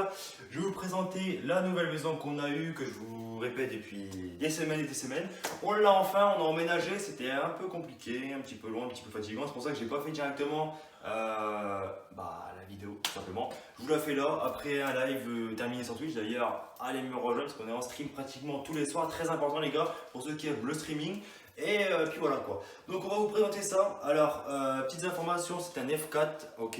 là, je vais vous présenter la nouvelle maison qu'on a eue, que je vous répète depuis des semaines et des semaines. On l'a enfin, on a emménagé, c'était un peu compliqué, un petit peu long, un petit peu fatigant. C'est pour ça que je n'ai pas fait directement la vidéo, tout simplement. Je vous la fais là, après un live terminé sur Twitch. D'ailleurs, allez me rejoindre parce qu'on est en stream pratiquement tous les soirs. Très important les gars, pour ceux qui aiment le streaming. Et puis voilà quoi. Donc on va vous présenter ça. Alors, petites informations, c'est un F4, ok,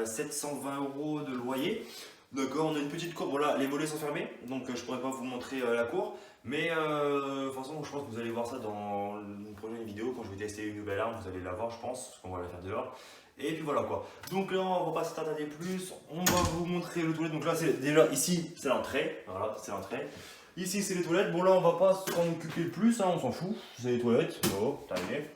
720 € de loyer. D'accord, on a une petite cour, bon là les volets sont fermés, donc je pourrais pas vous montrer la cour. Mais de toute façon, je pense que vous allez voir ça dans une prochaine vidéo, quand je vais tester une nouvelle arme, vous allez la voir je pense, parce qu'on va la faire dehors. Et puis voilà quoi. Donc là on va pas s'attarder plus, on va vous montrer le toilette. Donc là c'est déjà ici, c'est l'entrée, voilà, c'est l'entrée. Ici c'est les toilettes, bon là on va pas s'en occuper le plus, hein, on s'en fout, c'est les toilettes, bon, terminé.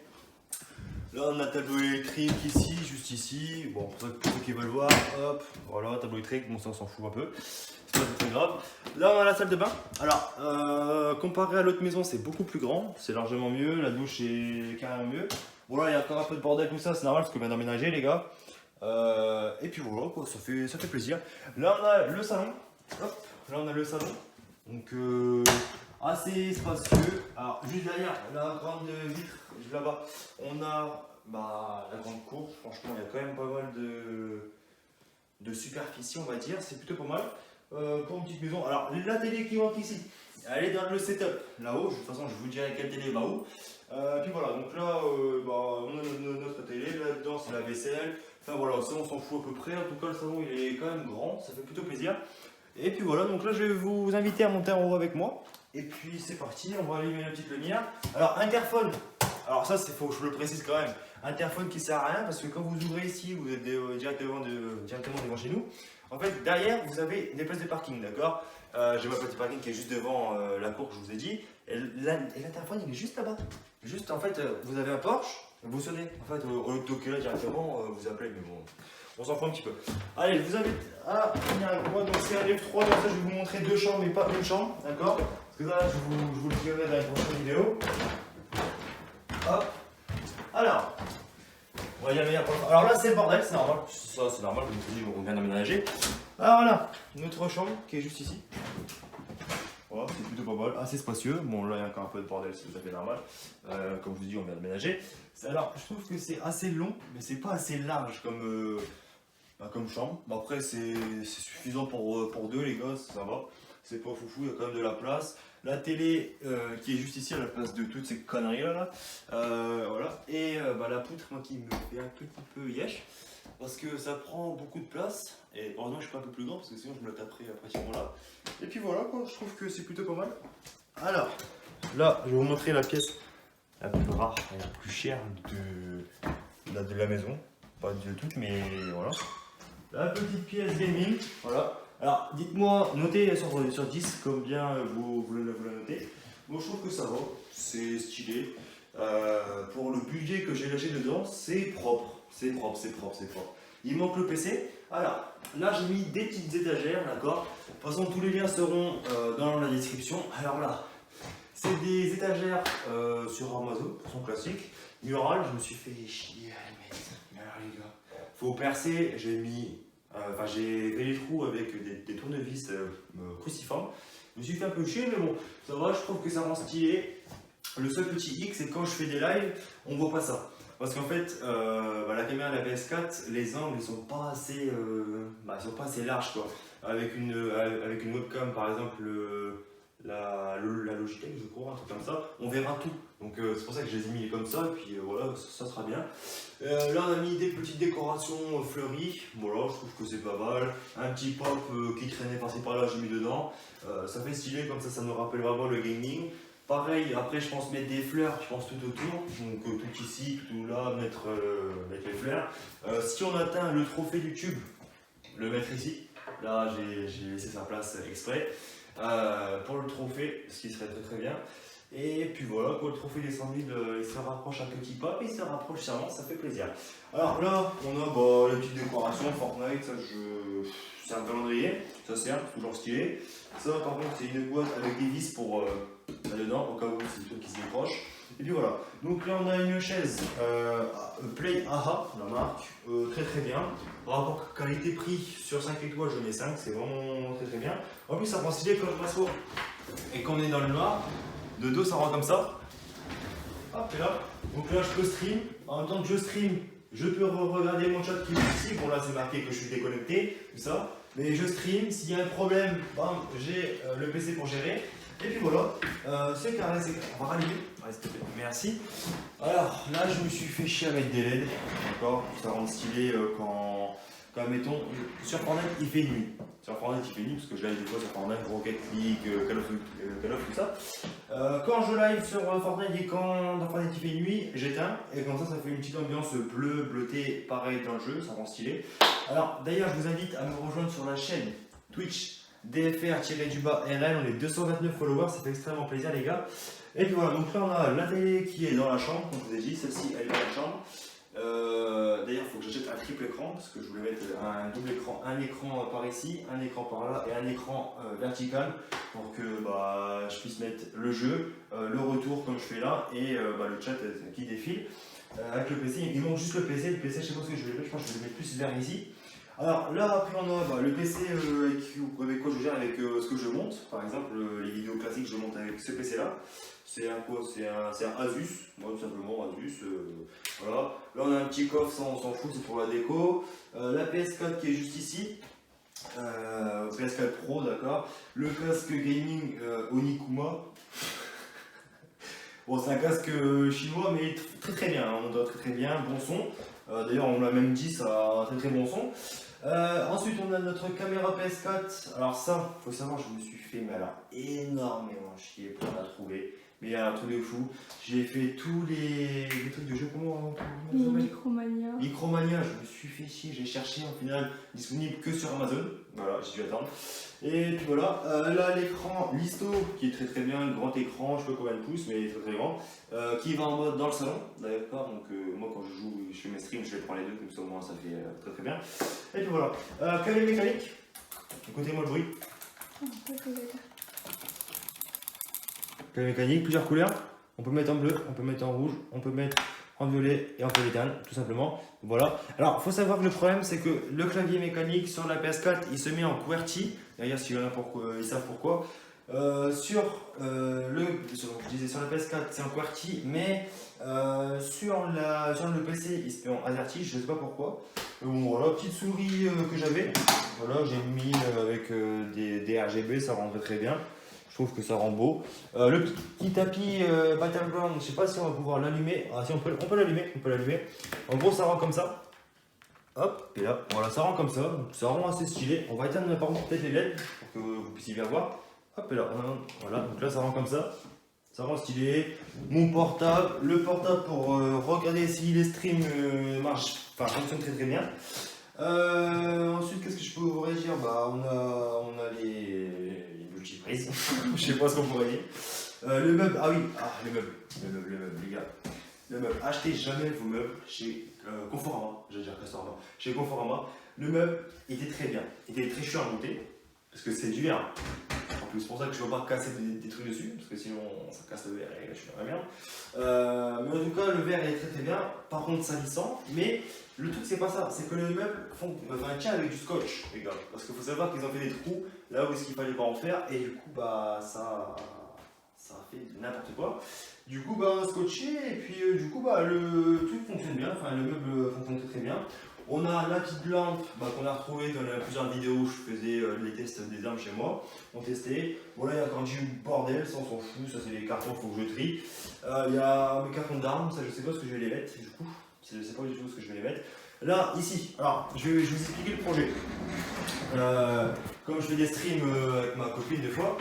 Là on a le tableau électrique ici, juste ici, bon pour ceux qui veulent voir, hop, voilà, tableau électrique, bon ça on s'en fout un peu, c'est pas très grave. Là on a la salle de bain, alors comparé à l'autre maison c'est beaucoup plus grand, c'est largement mieux, la douche est carrément mieux. Bon là il y a encore un peu de bordel tout ça, c'est normal parce qu'on vient d'emménager les gars. Et puis voilà quoi, ça fait plaisir. Là on a le salon, hop, là on a le salon. Donc assez spacieux. Alors juste derrière la grande vitre, là-bas, on a la grande cour. Franchement, il y a quand même pas mal de superficie, on va dire. C'est plutôt pas mal pour une petite maison. Alors la télé qui manque ici, elle est dans le setup là-haut. De toute façon, je vous dirai quelle télé va où. Puis voilà, donc là, on a notre télé. Là-dedans, c'est la vaisselle. Enfin voilà, ça on s'en fout à peu près. En tout cas, le salon il est quand même grand, ça fait plutôt plaisir. Et puis voilà, donc là je vais vous inviter à monter en haut avec moi. Et puis c'est parti, on va allumer la petite lumière. Alors interphone, alors ça c'est faux, je le précise quand même. Interphone qui sert à rien parce que quand vous ouvrez ici, vous êtes directement devant chez nous. En fait derrière vous avez des places de parking, d'accord. J'ai ma place de parking qui est juste devant la cour que je vous ai dit. Et l'interphone il est juste là-bas. Juste en fait, vous avez un Porsche, vous sonnez. En fait au lieu de toquer là directement, vous appelez, mais bon. On s'en fout un petit peu. Allez, je vous invite à venir avec moi. Donc c'est un F3, donc ça je vais vous montrer deux chambres mais pas une chambre, d'accord? Parce que là je vous le dirai dans la prochaine vidéo. Hop. Alors, on va y aller après. Alors là c'est le bordel, c'est normal. Ça c'est normal, comme je vous dis, on vient d'aménager. Alors là, notre chambre qui est juste ici. Voilà, c'est plutôt pas mal, assez spacieux. Bon là il y a encore un peu de bordel, c'est tout à fait normal. Comme je vous dis, on vient d'aménager. Alors je trouve que c'est assez long, mais c'est pas assez large comme chambre. Bon, après c'est suffisant pour deux les gars, ça va. C'est pas foufou, il y a quand même de la place. La télé qui est juste ici à la place de toutes ces conneries là. Voilà. Et la poutre, moi qui me fait un petit peu yesh. Parce que ça prend beaucoup de place. Et heureusement je suis pas un peu plus grand parce que sinon je me la taperais pratiquement là. Et puis voilà quoi, je trouve que c'est plutôt pas mal. Alors, là je vais vous montrer la pièce la plus rare et la plus chère de la maison. Pas de toute mais voilà. La petite pièce gaming, voilà. Alors dites-moi, notez sur 10 combien vous la notez. Moi je trouve que ça va, c'est stylé. Pour le budget que j'ai lâché dedans, c'est propre. C'est propre. Il manque le PC. Alors là j'ai mis des petites étagères, d'accord. De toute façon tous les liens seront dans la description. Alors là, c'est des étagères sur Amazon, de façon classique. Mural, je me suis fait chier à les mettre. Alors les gars, faut percer, j'ai mis. J'ai fait les trous avec des tournevis cruciformes. Je me suis fait un peu chier, mais bon, ça va, je trouve que ça rend stylé. Le seul petit hic, c'est que quand je fais des lives, on voit pas ça. Parce qu'en fait, la caméra de la PS4, les angles ils sont pas assez, larges quoi. Avec une webcam par exemple, la Logitech, je crois, un truc comme ça, on verra tout. Donc c'est pour ça que je les ai mis comme ça, et puis voilà, ça sera bien. Là on a mis des petites décorations fleuries, voilà, je trouve que c'est pas mal. Un petit pop qui traînait par-ci par-là, j'ai mis dedans. Ça fait stylé, comme ça me rappelle vraiment le gaming. Pareil, après je pense mettre des fleurs, je pense tout autour, donc tout ici, tout là, mettre les fleurs. Si on atteint le trophée du tube, le mettre ici. Là j'ai laissé sa place exprès. Pour le trophée, ce qui serait très bien. Et puis voilà, pour le trophée des 100 000, il se rapproche un petit peu, mais il se rapproche sûrement, ça fait plaisir. Alors là, on a les petites décorations, Fortnite, c'est un calendrier, ça sert, toujours stylé. Ça par contre c'est une boîte avec des vis pour là-dedans, au cas où c'est le truc qui se décroche. Et puis voilà, donc là on a une chaise Play AHA, la marque, très très bien. Rapport qualité-prix sur 5 étoiles, je mets 5, c'est vraiment très très bien. En plus ça prend stylé quand je m'assois et qu'on est dans le noir, de dos ça rend comme ça. Hop, et là, donc là je peux stream, en même temps que je stream, je peux regarder mon chat qui est ici. Bon là c'est marqué que je suis déconnecté, tout ça. Mais je stream, s'il y a un problème, bam, j'ai le PC pour gérer. Et puis voilà, c'est carré, c'est carré. On va rallumer. Ouais, s'il te plaît. Merci. Alors là, je me suis fait chier avec des LED. D'accord, ça rend stylé quand mettons, sur Fortnite il fait nuit. Sur Fortnite il fait nuit parce que je live des fois sur Fortnite, Rocket League, Call of, tout ça. Quand je live sur Fortnite et quand dans Fortnite il fait nuit, j'éteins et comme ça fait une petite ambiance bleutée, pareil dans le jeu, ça rend stylé. Alors d'ailleurs, je vous invite à me rejoindre sur la chaîne Twitch DFR-RL, on est 229 followers, ça fait extrêmement plaisir les gars. Et puis voilà, donc là on a la télé qui est dans la chambre, comme je vous ai dit, celle-ci elle est dans la chambre. D'ailleurs il faut que j'achète un triple écran parce que je voulais mettre un double écran, un écran par ici, un écran par là et un écran vertical pour que je puisse mettre le jeu, le retour comme je fais là et le chat qui défile avec le PC. Il manque juste le PC, je sais pas ce que je vais mettre, je pense que je vais le mettre plus vers ici. Alors là après on a le PC avec quoi je gère avec ce que je monte, par exemple les vidéos classiques je monte avec ce PC là. C'est un quoi? C'est un Asus, moi tout simplement Asus. Voilà. Là on a un petit coffre, on s'en fout, c'est pour la déco. La PS4 qui est juste ici. PS4 Pro, d'accord. Le casque gaming Onikuma. Bon, c'est un casque chinois, mais très très bien, on doit très bien, bon son. D'ailleurs, on l'a même dit, ça a un très très bon son. Ensuite, on a notre caméra PS4. Alors, ça, faut savoir, je me suis fait mais alors, énormément chier pour la trouver. Mais un truc de fou. J'ai fait tous les trucs de jeu, comment on les Micromania. Micromania, je me suis fait chier, j'ai cherché en final disponible que sur Amazon. Voilà, j'ai dû attendre. Et puis voilà, là l'écran Listo qui est très très bien, un grand écran, je sais pas combien de pouces, mais très très grand, qui va en mode dans le salon, d'accord. Donc moi quand je joue, je fais mes streams, je les prends les deux, comme ça au moins ça fait très très bien. Et puis voilà, clavier mécanique, écoutez-moi le bruit. Clavier mécanique, plusieurs couleurs, on peut mettre en bleu, on peut mettre en rouge, on peut mettre en violet et on peut l'éteindre tout simplement. Voilà. Alors il faut savoir que le problème c'est que le clavier mécanique sur la PS4 il se met en QWERTY. D'ailleurs s'il y en a ils savent pourquoi. Sur la PS4 c'est en QWERTY, mais sur le PC il se met en AZERTY, je ne sais pas pourquoi. Bon voilà, petite souris que j'avais. Voilà, j'ai mis avec des RGB, ça rend très bien. Je trouve que ça rend beau. Le petit tapis Battleground, je ne sais pas si on va pouvoir l'allumer. Ah si, on peut l'allumer. En gros, ça rend comme ça. Hop, et là, voilà, ça rend comme ça. Donc, ça rend assez stylé. On va éteindre par contre peut-être les LED pour que vous puissiez bien voir. Hop, et là, voilà. Donc là, ça rend comme ça. Ça rend stylé. Mon portable, le portable pour regarder si les streams fonctionnent très très bien. Ensuite, qu'est-ce que je pourrais dire? On a les multiprises. Je sais pas ce qu'on pourrait dire. Le meuble, le meuble, les gars. Le meuble, achetez jamais vos meubles chez Conforama. J'allais dire Castorama. Chez Conforama, le meuble était très bien. Il était très chiant à monter parce que c'est du verre. En plus, c'est pour ça que je ne veux pas casser des trucs dessus parce que sinon ça casse le verre et là je suis dans la merde. Mais en tout cas, le verre est très très bien. Par contre, salissant. Mais le truc, c'est pas ça. C'est que le meuble tient avec du scotch, les gars. Parce qu'il faut savoir qu'ils ont fait des trous là où il fallait pas en faire et du coup, ça a fait n'importe quoi. Du coup, scotché et puis le truc fonctionne bien. Enfin, le meuble fonctionne très très bien. On a la petite lampe qu'on a retrouvée dans plusieurs vidéos où je faisais les tests des armes chez moi. On testait. Bon là il y a encore du bordel, ça on s'en fout, ça c'est les cartons, il faut que je trie. Il y a mes cartons d'armes, ça je sais pas ce que je vais les mettre du coup. Je sais pas du tout ce que je vais les mettre. Là, ici, alors je vais vous expliquer le projet. Comme je fais des streams avec ma copine des fois,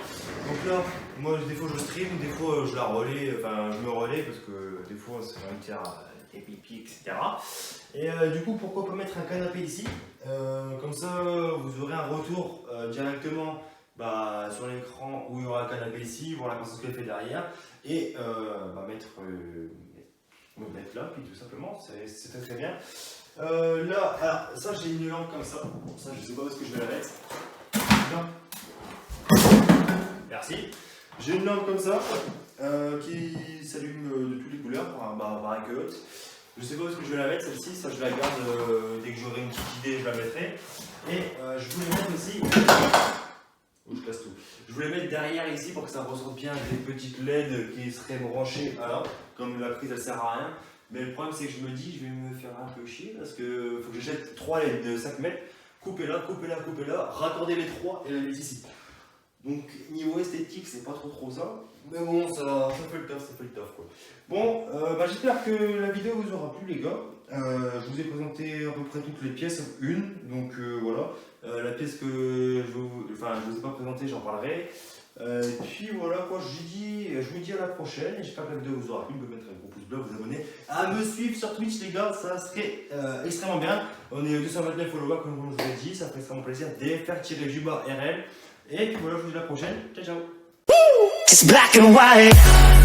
donc là, moi des fois je stream, des fois je la relais, enfin je me relais parce que des fois c'est un tiers des pipi, etc. Et du coup, pourquoi pas mettre un canapé ici, comme ça vous aurez un retour directement sur l'écran où il y aura un canapé ici, voir la croissance qu'elle fait derrière, et me mettre là, puis tout simplement, c'est très très bien. Là, alors ça j'ai une lampe comme ça, ça je sais pas où est-ce que je vais la mettre. Là. Merci. J'ai une lampe comme ça qui s'allume de toutes les couleurs, pareil que l'autre. Je sais pas où est-ce que je vais la mettre celle-ci, ça je la garde dès que j'aurai une petite idée, je la mettrai. Et je voulais mettre aussi. Oh, je casse tout. Je voulais mettre derrière ici pour que ça ressorte bien des petites LED qui seraient branchées à là, comme la prise elle sert à rien. Mais le problème c'est que je me dis je vais me faire un peu chier parce que faut que j'achète 3 LED de 5 mètres, couper là, raccorder les 3 et la mettre ici. Donc niveau esthétique c'est pas trop ça. Mais bon ça fait le taf, quoi. Bon j'espère que la vidéo vous aura plu les gars. Je vous ai présenté à peu près toutes les pièces, une, donc voilà. La pièce que je vous ai pas présentée, j'en parlerai. Puis voilà quoi, je vous dis à la prochaine. J'espère que la vidéo vous aura plu. Vous pouvez mettre un gros pouce bleu, vous abonner, à me suivre sur Twitch les gars, ça serait extrêmement bien. On est 229 followers comme je vous l'ai dit, ça fait extrêmement plaisir. DFR-RL. Et puis voilà, je vous dis à la prochaine. Ciao ciao. It's black and white.